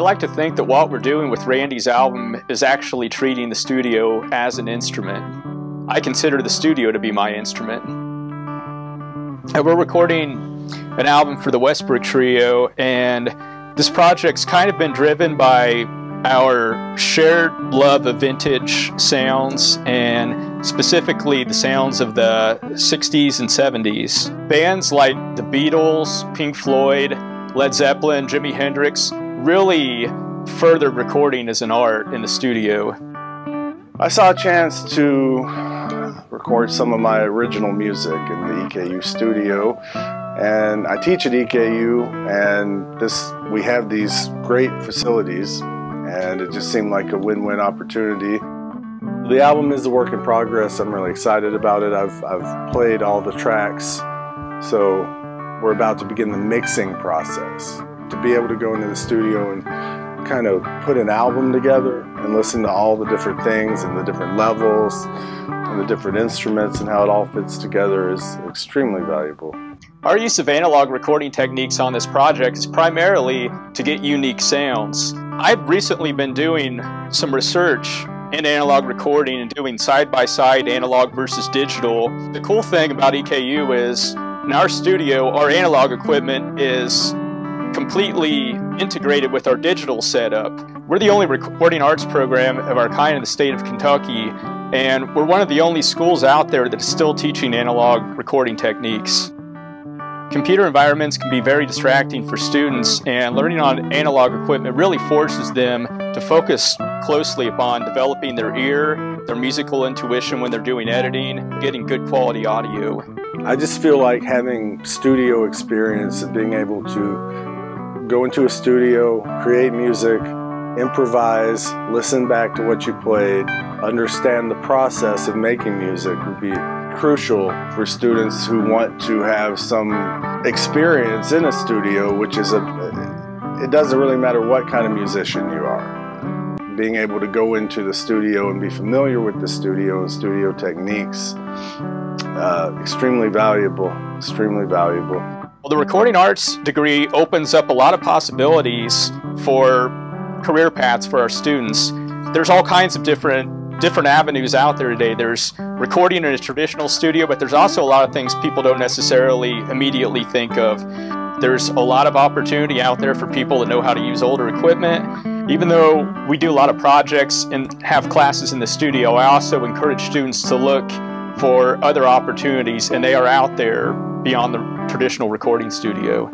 like to think that what we're doing with Randy's album is actually treating the studio as an instrument. I consider the studio to be my instrument. And we're recording an album for the Westbrook Trio, and this project's kind of been driven by our shared love of vintage sounds, and specifically the sounds of the 60s and 70s. Bands like the Beatles, Pink Floyd, Led Zeppelin, Jimi Hendrix really furthered recording as an art in the studio. I saw a chance to record some of my original music in the EKU studio, and I teach at EKU, and we have these great facilities, and it just seemed like a win-win opportunity. The album is a work in progress. I'm really excited about it. I've played all the tracks, so we're about to begin the mixing process. To be able to go into the studio and kind of put an album together and listen to all the different things and the different levels and the different instruments and how it all fits together is extremely valuable. Our use of analog recording techniques on this project is primarily to get unique sounds. I've recently been doing some research in analog recording and doing side-by-side analog versus digital. The cool thing about EKU is in our studio, our analog equipment is completely integrated with our digital setup. We're the only recording arts program of our kind in the state of Kentucky, and we're one of the only schools out there that is still teaching analog recording techniques. Computer environments can be very distracting for students, and learning on analog equipment really forces them to focus closely upon developing their ear, their musical intuition when they're doing editing, getting good quality audio. I just feel like having studio experience and being able to go into a studio, create music, improvise, listen back to what you played, understand the process of making music would be crucial for students who want to have some experience in a studio, which is it doesn't really matter what kind of musician you are. Being able to go into the studio and be familiar with the studio and studio techniques, extremely valuable, extremely valuable. Well, the recording arts degree opens up a lot of possibilities for career paths for our students. There's all kinds of different avenues out there today. There's recording in a traditional studio, but there's also a lot of things people don't necessarily immediately think of. There's a lot of opportunity out there for people that know how to use older equipment. Even though we do a lot of projects and have classes in the studio, I also encourage students to look for other opportunities, and they are out there beyond the traditional recording studio.